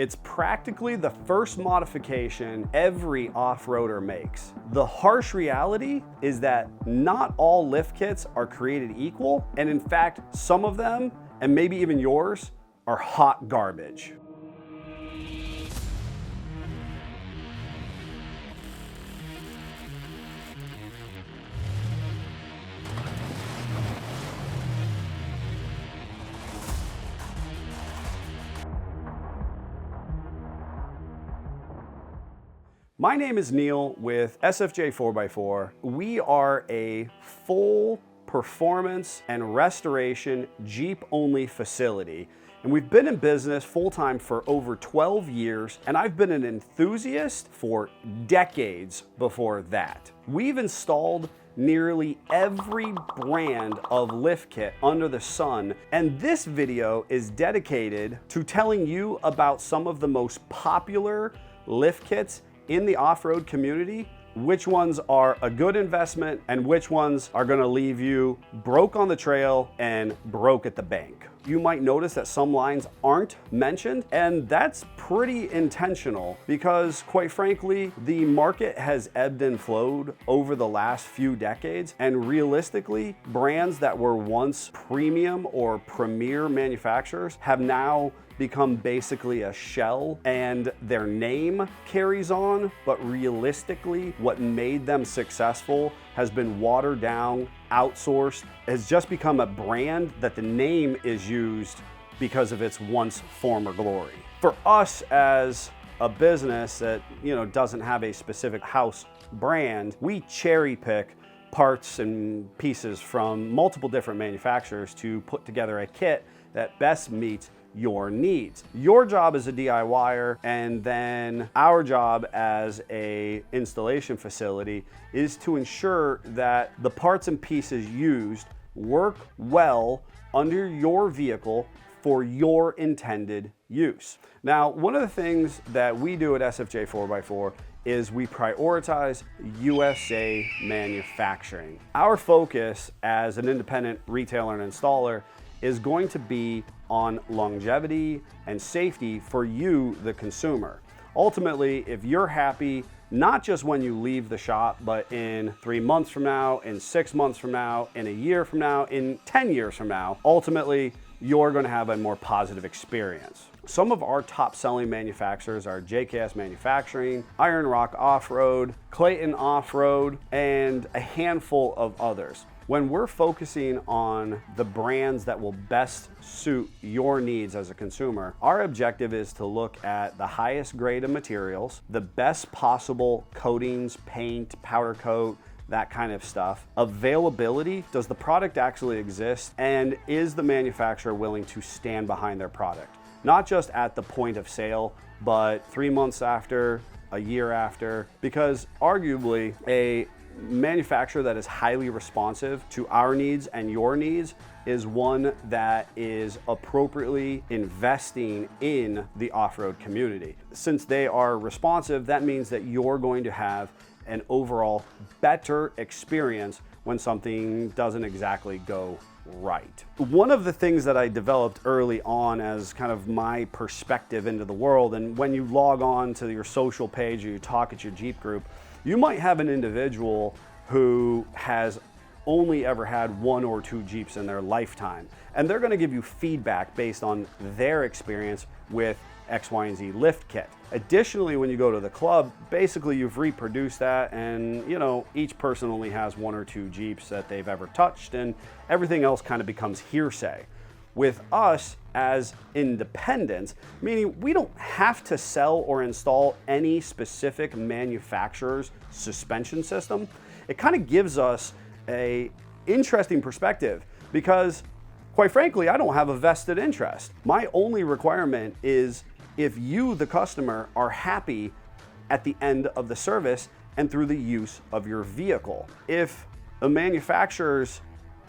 It's practically the first modification every off-roader makes. The harsh reality is that not all lift kits are created equal, and in fact, some of them, and maybe even yours, are hot garbage. My name is Neil with SFJ 4x4. We are a full performance and restoration Jeep-only facility. And we've been in business full-time for over 12 years, and I've been an enthusiast for decades before that. We've installed nearly every brand of lift kit under the sun, and this video is dedicated to telling you about some of the most popular lift kits in the off-road community, which ones are a good investment and which ones are gonna leave you broke on the trail and broke at the bank. You might notice that some lines aren't mentioned, and that's pretty intentional because, quite frankly, the market has ebbed and flowed over the last few decades, and realistically, brands that were once premium or premier manufacturers have now become basically a shell, and their name carries on, but realistically, what made them successful has been watered down, outsourced, has just become a brand that the name is used because of its once former glory. For us as a business that, doesn't have a specific house brand, we cherry pick parts and pieces from multiple different manufacturers to put together a kit that best meets your needs. Your job as a DIYer, and then our job as a installation facility, is to ensure that the parts and pieces used work well under your vehicle for your intended use. Now, one of the things that we do at SFJ 4x4 is we prioritize USA manufacturing. Our focus as an independent retailer and installer is going to be on longevity and safety for you, the consumer. Ultimately, if you're happy, not just when you leave the shop, but in 3 months from now, in 6 months from now, in a year from now, in 10 years from now, ultimately, you're gonna have a more positive experience. Some of our top selling manufacturers are JKS Manufacturing, Iron Rock Off-Road, Clayton Off-Road, and a handful of others. When we're focusing on the brands that will best suit your needs as a consumer, our objective is to look at the highest grade of materials, the best possible coatings, paint, powder coat, that kind of stuff. Availability, does the product actually exist? And is the manufacturer willing to stand behind their product? Not just at the point of sale, but 3 months after, a year after, because arguably a manufacturer that is highly responsive to our needs and your needs is one that is appropriately investing in the off-road community. Since they are responsive, that means that you're going to have an overall better experience when something doesn't exactly go right. One of the things that I developed early on as kind of my perspective into the world, and when you log on to your social page or you talk at your Jeep group, you might have an individual who has only ever had 1 or 2 Jeeps in their lifetime, and they're going to give you feedback based on their experience with X, Y, and Z lift kit. Additionally, when you go to the club, basically you've reproduced that, and each person only has 1 or 2 Jeeps that they've ever touched, and everything else kind of becomes hearsay. With us as independents, meaning we don't have to sell or install any specific manufacturer's suspension system, it kind of gives us a interesting perspective because, quite frankly, I don't have a vested interest. My only requirement is if you, the customer, are happy at the end of the service and through the use of your vehicle. If the manufacturer's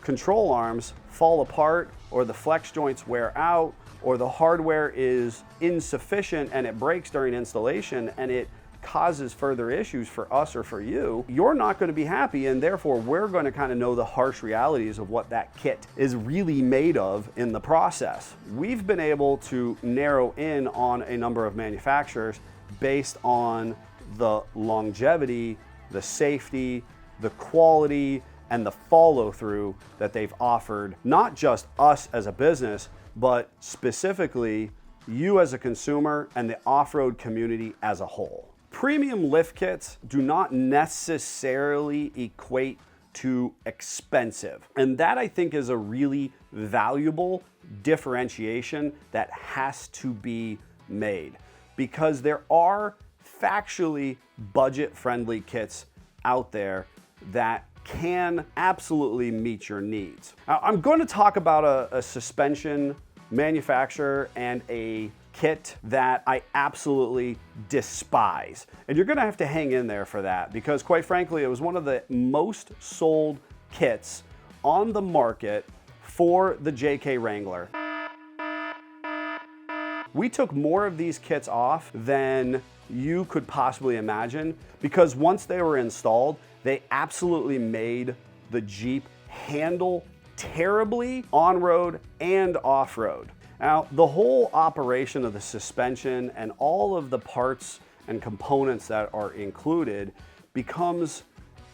control arms fall apart, or the flex joints wear out, or the hardware is insufficient and it breaks during installation and it causes further issues for us or for you, you're not going to be happy, and therefore we're going to kind of know the harsh realities of what that kit is really made of in the process. We've been able to narrow in on a number of manufacturers based on the longevity, the safety, the quality, and the follow-through that they've offered, not just us as a business, but specifically you as a consumer and the off-road community as a whole. Premium lift kits do not necessarily equate to expensive. And that, I think, is a really valuable differentiation that has to be made, because there are factually budget-friendly kits out there that can absolutely meet your needs. Now, I'm going to talk about a suspension manufacturer and a kit that I absolutely despise. And you're going to have to hang in there for that, because quite frankly, it was one of the most sold kits on the market for the JK Wrangler. We took more of these kits off than you could possibly imagine, because once they were installed, they absolutely made the Jeep handle terribly on-road and off-road. Now, the whole operation of the suspension and all of the parts and components that are included becomes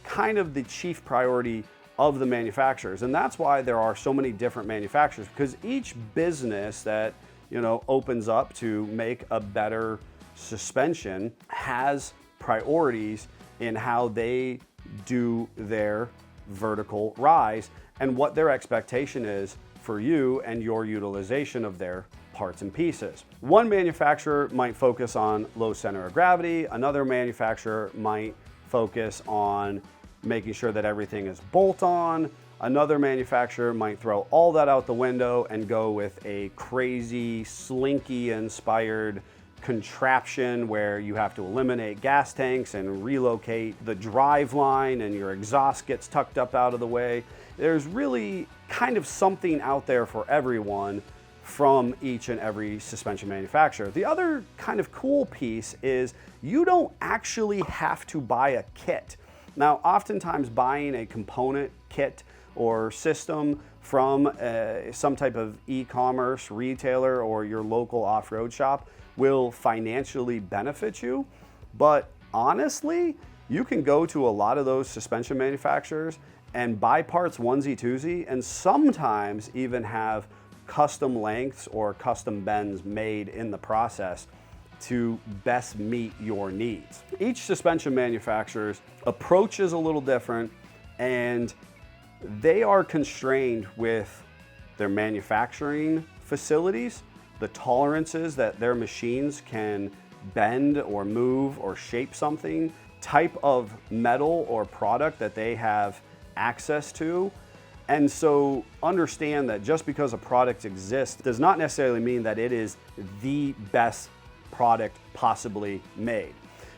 kind of the chief priority of the manufacturers. And that's why there are so many different manufacturers, because each business that, you know, opens up to make a better suspension has priorities in how they do their vertical rise and what their expectation is for you and your utilization of their parts and pieces. One manufacturer might focus on low center of gravity. Another manufacturer might focus on making sure that everything is bolt-on. Another manufacturer might throw all that out the window and go with a crazy Slinky-inspired contraption where you have to eliminate gas tanks and relocate the drive line and your exhaust gets tucked up out of the way. There's really kind of something out there for everyone from each and every suspension manufacturer. The other kind of cool piece is you don't actually have to buy a kit. Now, oftentimes buying a component kit or system from some type of e-commerce retailer or your local off-road shop will financially benefit you. But honestly, you can go to a lot of those suspension manufacturers and buy parts onesie twosie, and sometimes even have custom lengths or custom bends made in the process to best meet your needs. Each suspension manufacturer's approach is a little different, and they are constrained with their manufacturing facilities, the tolerances that their machines can bend or move or shape something, type of metal or product that they have access to. And so understand that just because a product exists does not necessarily mean that it is the best product possibly made.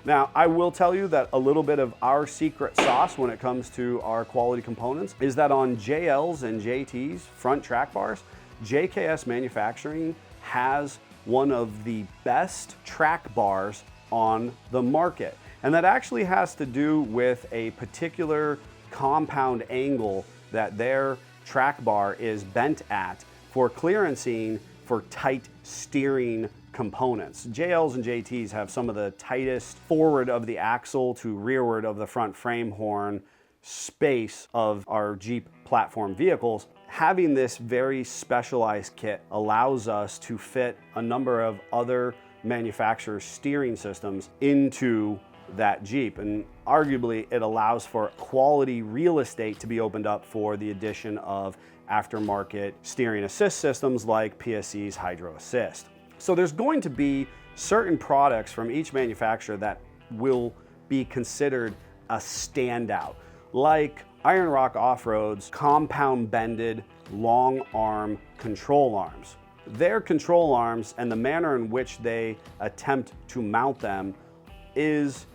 Now, I will tell you that a little bit of our secret sauce when it comes to our quality components is that on JL's and JT's front track bars, JKS Manufacturing has one of the best track bars on the market. And that actually has to do with a particular compound angle that their track bar is bent at for clearancing for tight steering components. JL's and JT's have some of the tightest forward of the axle to rearward of the front frame horn space of our Jeep platform vehicles. Having this very specialized kit allows us to fit a number of other manufacturers' steering systems into that Jeep, and arguably it allows for quality real estate to be opened up for the addition of aftermarket steering assist systems like PSC's Hydro Assist. So there's going to be certain products from each manufacturer that will be considered a standout, like Iron Rock Off-Road's compound bended long arm control arms. Their control arms and the manner in which they attempt to mount them is,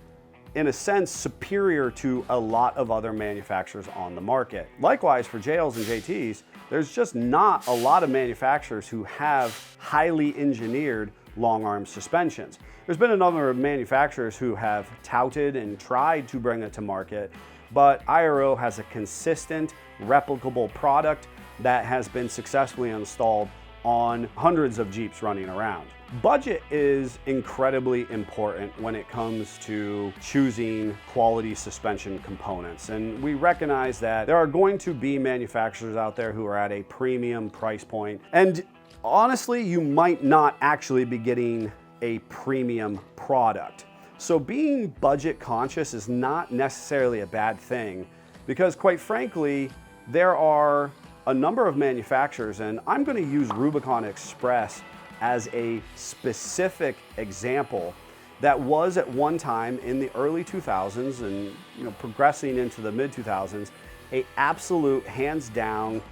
in a sense, superior to a lot of other manufacturers on the market. Likewise, for JL's and JT's, there's just not a lot of manufacturers who have highly engineered long arm suspensions. There's been a number of manufacturers who have touted and tried to bring it to market, but IRO has a consistent, replicable product that has been successfully installed on hundreds of Jeeps running around. Budget is incredibly important when it comes to choosing quality suspension components. And we recognize that there are going to be manufacturers out there who are at a premium price point. And honestly, you might not actually be getting a premium product. So being budget conscious is not necessarily a bad thing, because quite frankly, there are a number of manufacturers, and I'm going to use Rubicon Express as a specific example, that was at one time in the early 2000s and progressing into the mid 2000s, a absolute hands down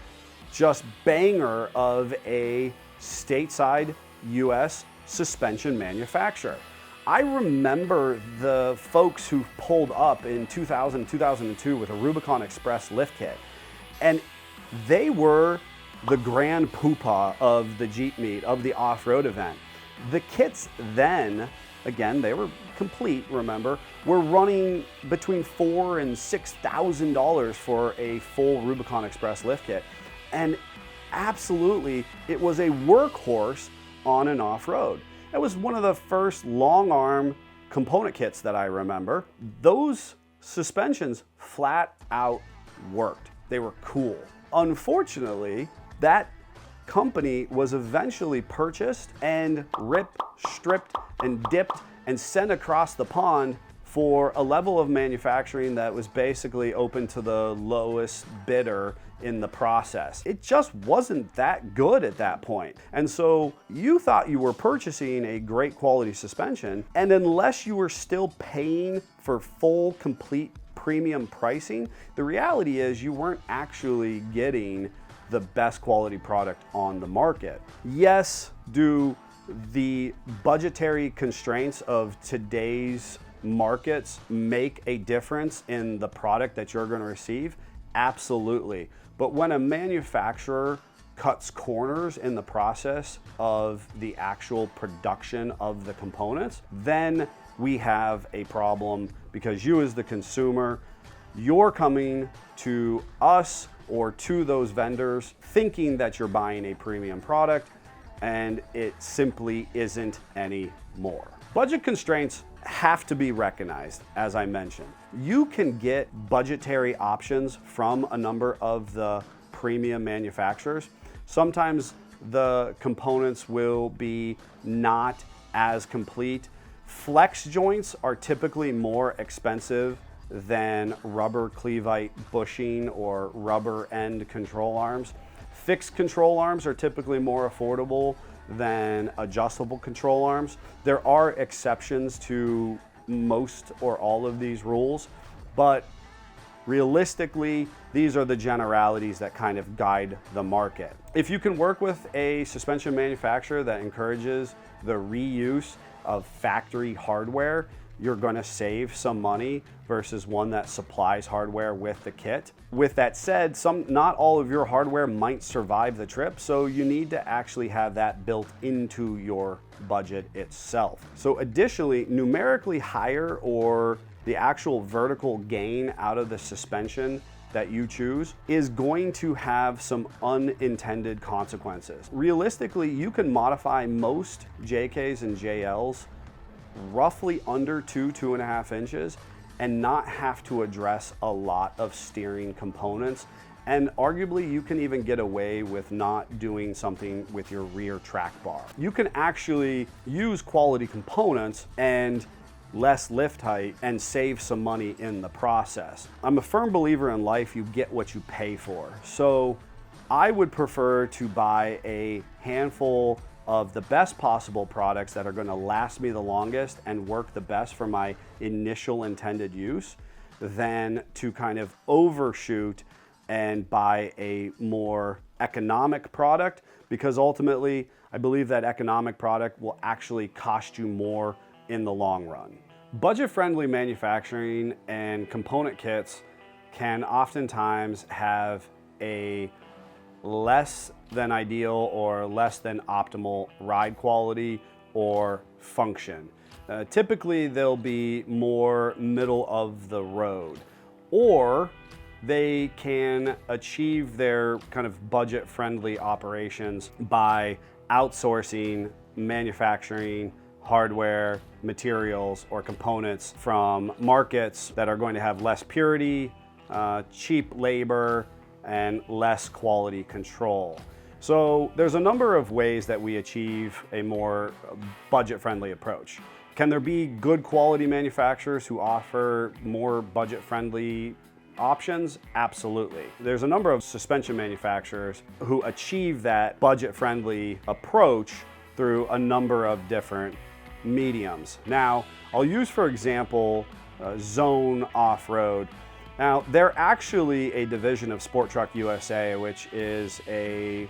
just banger of a stateside US suspension manufacturer. I remember the folks who pulled up in 2000, 2002 with a Rubicon Express lift kit, and they were the grand poobah of the Jeep meet, of the off-road event. The kits then, again, they were complete, remember, were running between $4,000 and $6,000 for a full Rubicon Express lift kit. And absolutely, it was a workhorse on and off-road. It was one of the first long arm component kits that I remember. Those suspensions flat out worked. They were cool. Unfortunately, that company was eventually purchased and ripped, stripped, and dipped and sent across the pond for a level of manufacturing that was basically open to the lowest bidder in the process. It just wasn't that good at that point. And so you thought you were purchasing a great quality suspension, and unless you were still paying for full, complete premium pricing, the reality is you weren't actually getting the best quality product on the market. Yes, do the budgetary constraints of today's markets make a difference in the product that you're going to receive? Absolutely. But when a manufacturer cuts corners in the process of the actual production of the components, then we have a problem, because you as the consumer, you're coming to us or to those vendors thinking that you're buying a premium product, and it simply isn't anymore. Budget constraints have to be recognized, as I mentioned. You can get budgetary options from a number of the premium manufacturers. Sometimes the components will be not as complete. Flex joints are typically more expensive than rubber cleveite bushing or rubber end control arms. Fixed control arms are typically more affordable than adjustable control arms. There are exceptions to most or all of these rules, but realistically, these are the generalities that kind of guide the market. If you can work with a suspension manufacturer that encourages the reuse of factory hardware, you're going to save some money versus one that supplies hardware with the kit. With that said, not all of your hardware might survive the trip, so you need to actually have that built into your budget itself. So additionally, numerically higher or the actual vertical gain out of the suspension that you choose is going to have some unintended consequences. Realistically, you can modify most JKs and JLs roughly under 2.5 inches and not have to address a lot of steering components. And arguably, you can even get away with not doing something with your rear track bar. You can actually use quality components and less lift height and save some money in the process. I'm a firm believer in life, you get what you pay for. So I would prefer to buy a handful of the best possible products that are going to last me the longest and work the best for my initial intended use than to kind of overshoot and buy a more economic product, because ultimately I believe that economic product will actually cost you more in the long run. Budget-friendly manufacturing and component kits can oftentimes have a less than ideal or less than optimal ride quality or function. Typically, they'll be more middle of the road, or they can achieve their kind of budget-friendly operations by outsourcing manufacturing, hardware, materials, or components from markets that are going to have less purity, cheap labor, and less quality control. So there's a number of ways that we achieve a more budget-friendly approach. Can there be good quality manufacturers who offer more budget-friendly options? Absolutely. There's a number of suspension manufacturers who achieve that budget-friendly approach through a number of different mediums. Now, I'll use, for example, Zone Off-Road. Now, they're actually a division of Sport Truck USA, which is a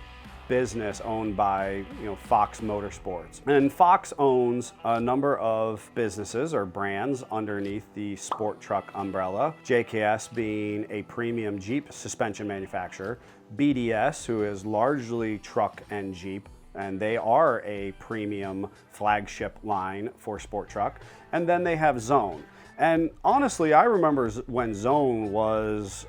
business owned by Fox Motorsports. And Fox owns a number of businesses or brands underneath the Sport Truck umbrella, JKS being a premium Jeep suspension manufacturer, BDS, who is largely truck and Jeep, and they are a premium flagship line for Sport Truck. And then they have Zone. And honestly, I remember when Zone was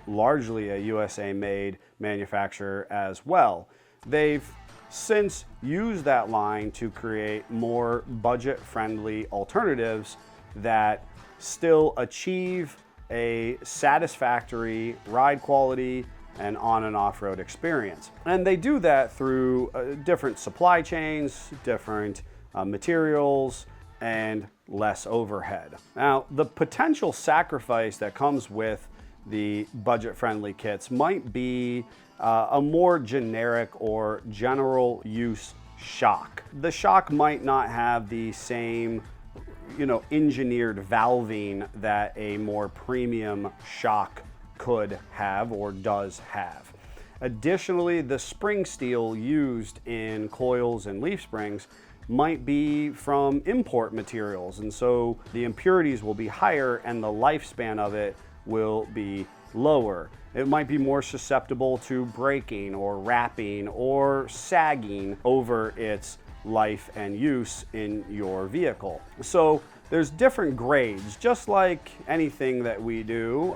largely a USA-made manufacturer as well. They've since used that line to create more budget-friendly alternatives that still achieve a satisfactory ride quality and on and off-road experience. And they do that through different supply chains, different materials, and less overhead. Now, the potential sacrifice that comes with the budget-friendly kits might be a more generic or general use shock. The shock might not have the same engineered valving that a more premium shock could have or does have. Additionally, the spring steel used in coils and leaf springs might be from import materials, and so the impurities will be higher and the lifespan of it will be lower. It might be more susceptible to breaking or wrapping or sagging over its life and use in your vehicle. So there's different grades, just like anything that we do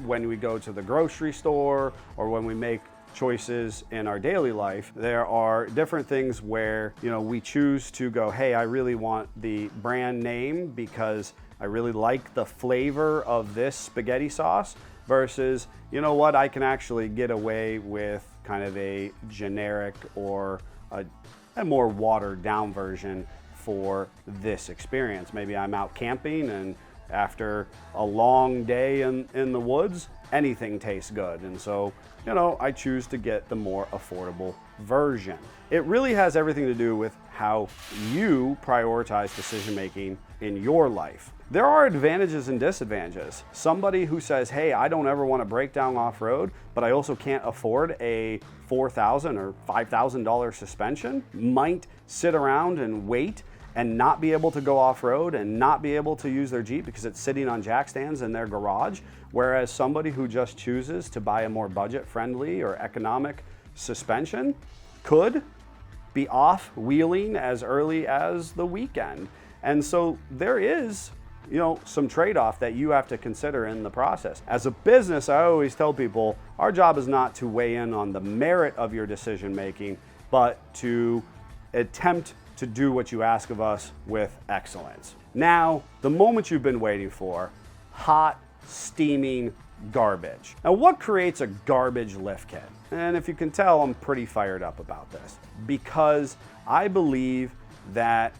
when we go to the grocery store or when we make choices in our daily life. There are different things where we choose to go, hey, I really want the brand name because I really like the flavor of this spaghetti sauce, versus, what, I can actually get away with kind of a generic or a more watered down version for this experience. Maybe I'm out camping and after a long day in the woods, anything tastes good. And so, I choose to get the more affordable version. It really has everything to do with how you prioritize decision making in your life. There are advantages and disadvantages. Somebody who says, hey, I don't ever want to break down off-road, but I also can't afford a $4,000 or $5,000 suspension, might sit around and wait and not be able to go off-road and not be able to use their Jeep because it's sitting on jack stands in their garage. Whereas somebody who just chooses to buy a more budget-friendly or economic suspension could be off wheeling as early as the weekend. And so there is some trade-off that you have to consider in the process. As a business, I always tell people our job is not to weigh in on the merit of your decision making, but to attempt to do what you ask of us with excellence. Now, the moment you've been waiting for, hot, steaming garbage. Now, what creates a garbage lift kit? And if you can tell, I'm pretty fired up about this because I believe that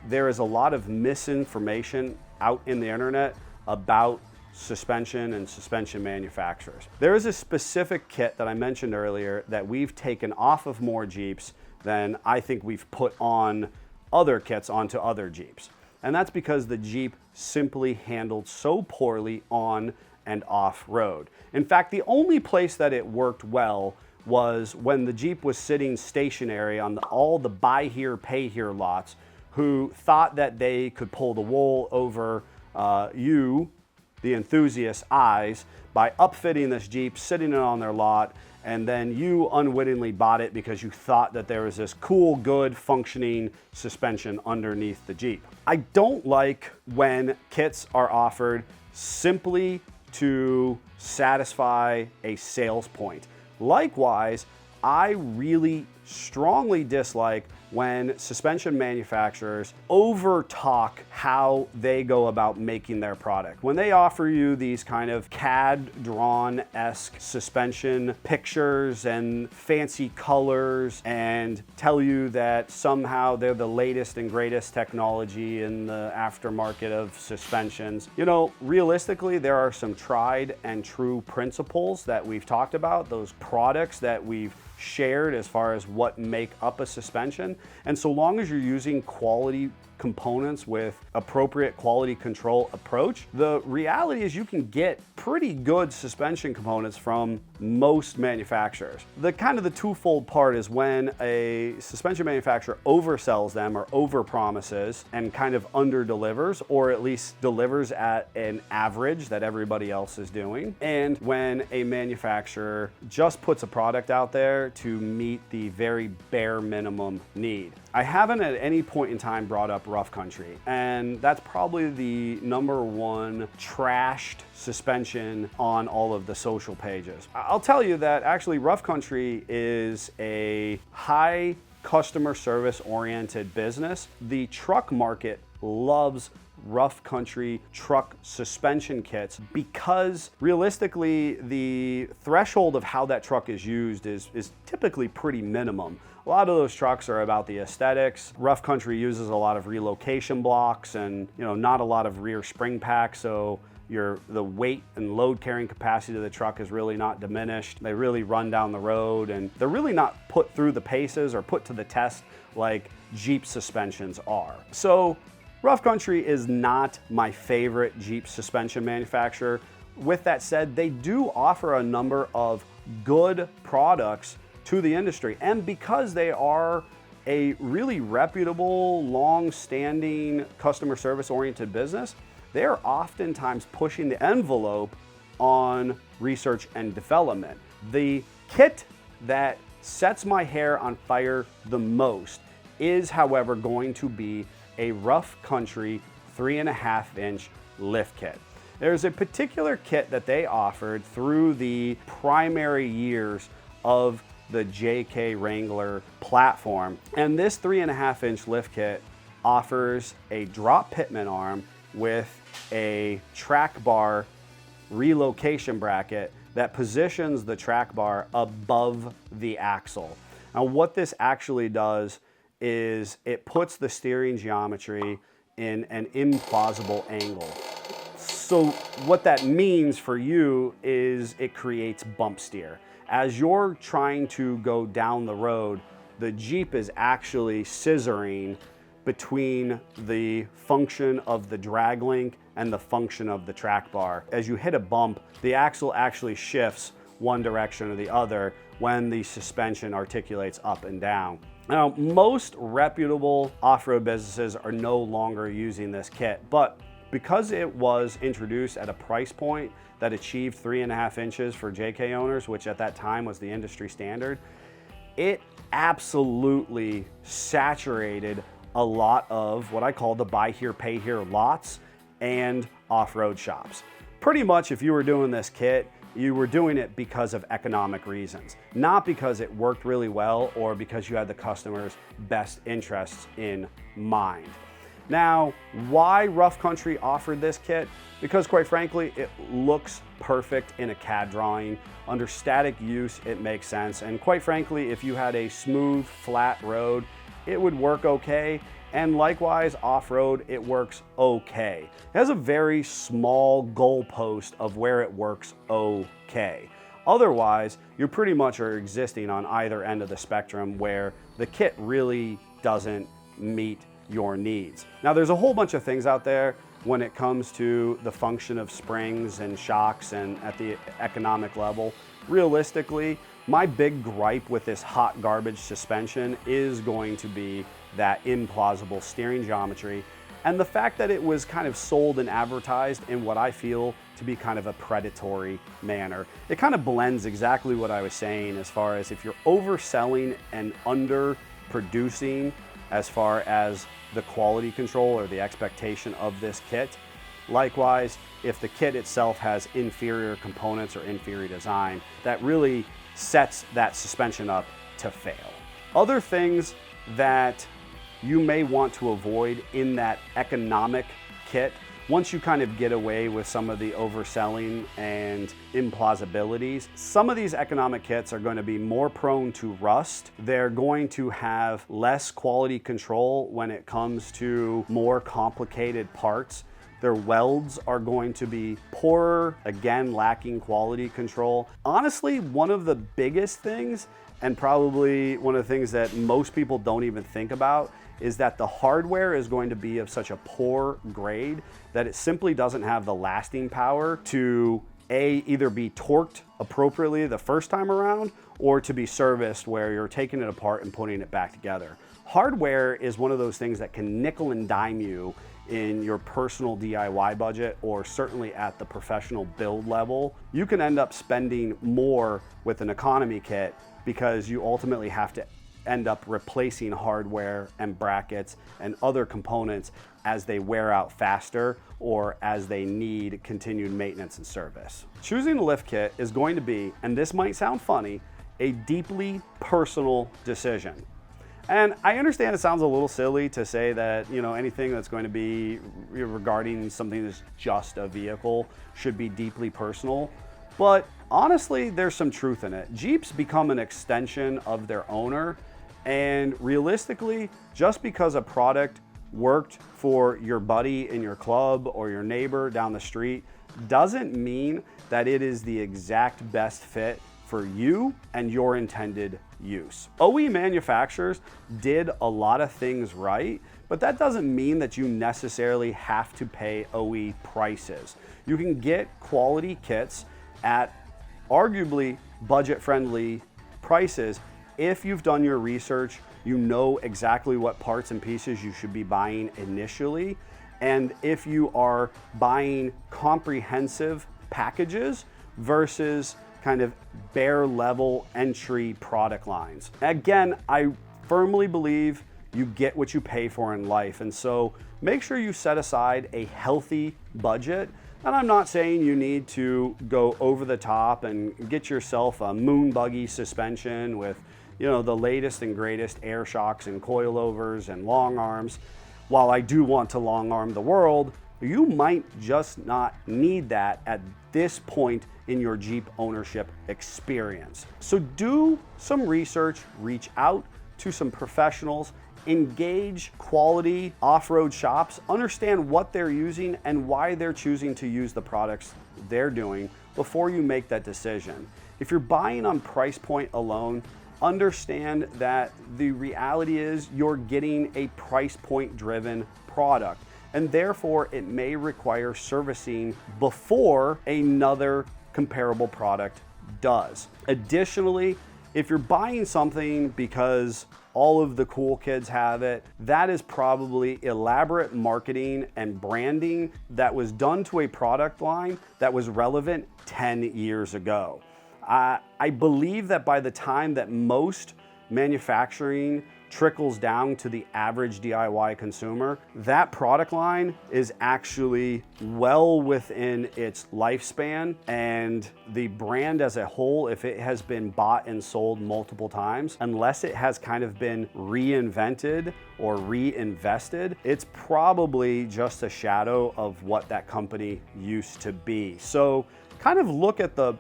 there is a lot of misinformation out in the internet about suspension and suspension manufacturers. There is a specific kit that I mentioned earlier that we've taken off of more Jeeps than I think we've put on other kits onto other Jeeps. And that's because the Jeep simply handled so poorly on and off road. In fact, the only place that it worked well was when the Jeep was sitting stationary on all the buy here, pay here lots who thought that they could pull the wool over you, the enthusiast's eyes, by upfitting this Jeep, sitting it on their lot, and then you unwittingly bought it because you thought that there was this cool, good, functioning suspension underneath the Jeep. I don't like when kits are offered simply to satisfy a sales point. Likewise, I really strongly dislike when suspension manufacturers overtalk how they go about making their product. When they offer you these kind of CAD drawn-esque suspension pictures and fancy colors and tell you that somehow they're the latest and greatest technology in the aftermarket of suspensions, you know, realistically, there are some tried and true principles that we've talked about, those products that we've shared as far as what make up a suspension. And so long as you're using quality components with appropriate quality control approach, the reality is you can get pretty good suspension components from most manufacturers. The kind of the twofold part is when a suspension manufacturer oversells them or overpromises and kind of underdelivers, or at least delivers at an average that everybody else is doing. And when a manufacturer just puts a product out there to meet the very bare minimum need. I haven't at any point in time brought up Rough Country, and that's probably the #1 trashed suspension on all of the social pages. I'll tell you that actually Rough Country is a high customer service oriented business. The truck market loves Rough Country truck suspension kits because realistically the threshold of how that truck is used is typically pretty minimum. A lot of those trucks are about the aesthetics. Rough Country uses a lot of relocation blocks and, you know, not a lot of rear spring packs, so the weight and load carrying capacity of the truck is really not diminished. They really run down the road and they're really not put through the paces or put to the test like Jeep suspensions are. So Rough Country is not my favorite Jeep suspension manufacturer. With that said, they do offer a number of good products to the industry. And because they are a really reputable, long-standing, customer service-oriented business, they're oftentimes pushing the envelope on research and development. The kit that sets my hair on fire the most is, however, going to be a Rough Country 3.5-inch lift kit. There's a particular kit that they offered through the primary years of the JK Wrangler platform. And this 3.5-inch lift kit offers a drop pitman arm with a track bar relocation bracket that positions the track bar above the axle. Now what this actually does is it puts the steering geometry in an implausible angle. So what that means for you is it creates bump steer. As you're trying to go down the road, the Jeep is actually scissoring between the function of the drag link and the function of the track bar. As you hit a bump, the axle actually shifts one direction or the other when the suspension articulates up and down. Now, most reputable off-road businesses are no longer using this kit, but because it was introduced at a price point that achieved 3.5 inches for JK owners, which at that time was the industry standard, it absolutely saturated a lot of what I call the buy here, pay here lots and off-road shops. Pretty much if you were doing this kit, you were doing it because of economic reasons, not because it worked really well or because you had the customer's best interests in mind. Now, why Rough Country offered this kit? Because quite frankly, it looks perfect in a CAD drawing. Under static use, it makes sense. And quite frankly, if you had a smooth, flat road, it would work okay. And likewise, off-road, it works okay. It has a very small goalpost of where it works okay. Otherwise, you pretty much are existing on either end of the spectrum where the kit really doesn't meet your needs. Now, there's a whole bunch of things out there when it comes to the function of springs and shocks and at the economic level. Realistically, my big gripe with this hot garbage suspension is going to be that implausible steering geometry. and the fact that it was kind of sold and advertised in what I feel to be kind of a predatory manner. It kind of blends exactly what I was saying as far as if you're overselling and underproducing as far as the quality control or the expectation of this kit. Likewise, if the kit itself has inferior components or inferior design, that really sets that suspension up to fail. Other things that you may want to avoid in that economic kit, once you kind of get away with some of the overselling and implausibilities, some of these economic kits are going to be more prone to rust. They're going to have less quality control when it comes to more complicated parts. Their welds are going to be poorer, again, lacking quality control. Honestly, one of the biggest things, and probably one of the things that most people don't even think about, is that the hardware is going to be of such a poor grade that it simply doesn't have the lasting power to either be torqued appropriately the first time around or to be serviced where you're taking it apart and putting it back together. Hardware is one of those things that can nickel and dime you in your personal DIY budget, or certainly at the professional build level. You can end up spending more with an economy kit because you ultimately have to end up replacing hardware and brackets and other components as they wear out faster or as they need continued maintenance and service. Choosing a lift kit is going to be, and this might sound funny, a deeply personal decision. And I understand it sounds a little silly to say that, anything that's going to be regarding something that's just a vehicle should be deeply personal, but honestly, there's some truth in it. Jeeps become an extension of their owner, and realistically, just because a product worked for your buddy in your club or your neighbor down the street doesn't mean that it is the exact best fit for you and your intended use. OE manufacturers did a lot of things right, but that doesn't mean that you necessarily have to pay OE prices. You can get quality kits at arguably budget-friendly prices if you've done your research, you know exactly what parts and pieces you should be buying initially, and if you are buying comprehensive packages versus kind of bare level entry product lines. Again, I firmly believe you get what you pay for in life, and so make sure you set aside a healthy budget. And I'm not saying you need to go over the top and get yourself a moon buggy suspension with the latest and greatest air shocks and coilovers and long arms. While I do want to long arm the world, you might just not need that at this point in your Jeep ownership experience. So do some research, reach out to some professionals, engage quality off-road shops, understand what they're using and why they're choosing to use the products they're doing before you make that decision. If you're buying on price point alone, understand that the reality is you're getting a price point driven product, and therefore it may require servicing before another comparable product does. Additionally, if you're buying something because all of the cool kids have it, that is probably elaborate marketing and branding that was done to a product line that was relevant 10 years ago. I believe that by the time that most manufacturing trickles down to the average DIY consumer, that product line is actually well within its lifespan, and the brand as a whole, if it has been bought and sold multiple times, unless it has kind of been reinvented or reinvested, it's probably just a shadow of what that company used to be. So kind of look at the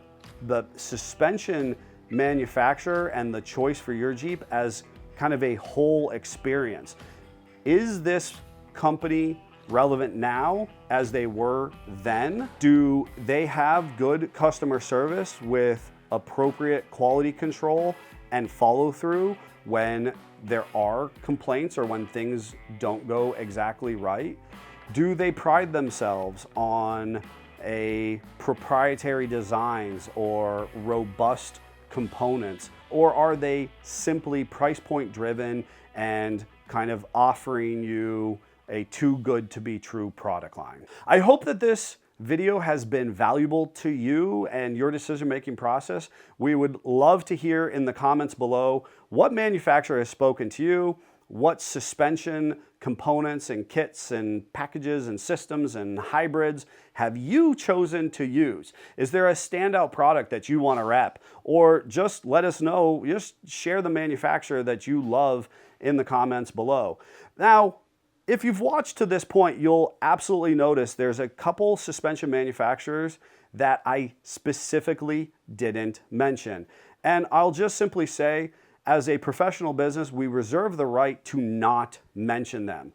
suspension manufacturer and the choice for your Jeep as kind of a whole experience. Is this company relevant now as they were then? Do they have good customer service with appropriate quality control and follow through when there are complaints or when things don't go exactly right? Do they pride themselves on a proprietary designs or robust components, or are they simply price point driven and kind of offering you a too good to be true product line. I hope that this video has been valuable to you and your decision-making process. We would love to hear in the comments below what manufacturer has spoken to you, what suspension components and kits and packages and systems and hybrids have you chosen to use? Is there a standout product that you want to rep? Or just let us know, just share the manufacturer that you love in the comments below. Now, if you've watched to this point, you'll absolutely notice there's a couple suspension manufacturers that I specifically didn't mention. And I'll just simply say, as a professional business, we reserve the right to not mention them.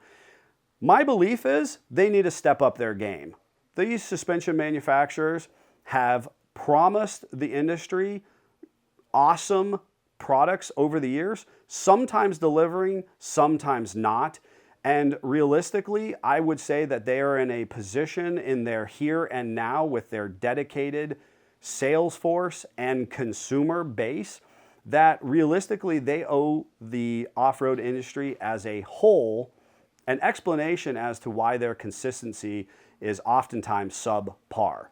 My belief is they need to step up their game. These suspension manufacturers have promised the industry awesome products over the years, sometimes delivering, sometimes not. And realistically, I would say that they are in a position in their here and now with their dedicated sales force and consumer base that realistically they owe the off-road industry as a whole an explanation as to why their consistency is oftentimes subpar.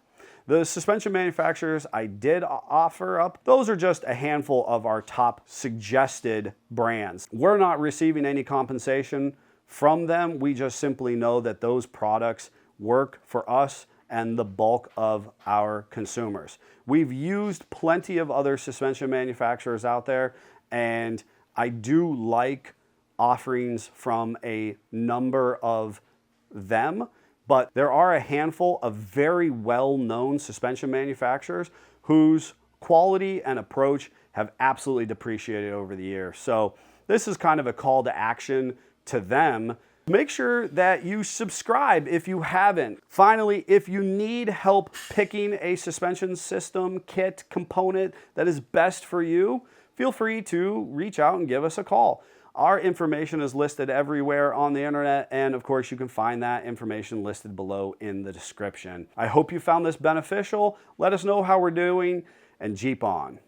The suspension manufacturers I did offer up, those are just a handful of our top suggested brands. We're not receiving any compensation from them. We just simply know that those products work for us and the bulk of our consumers. We've used plenty of other suspension manufacturers out there, and I do like offerings from a number of them, but there are a handful of very well-known suspension manufacturers whose quality and approach have absolutely depreciated over the years. So this is kind of a call to action to them. Make sure that you subscribe if you haven't. Finally, if you need help picking a suspension system, kit, component that is best for you, feel free to reach out and give us a call. Our information is listed everywhere on the internet, and of course you can find that information listed below in the description. I hope you found this beneficial. Let us know how we're doing, and Jeep on.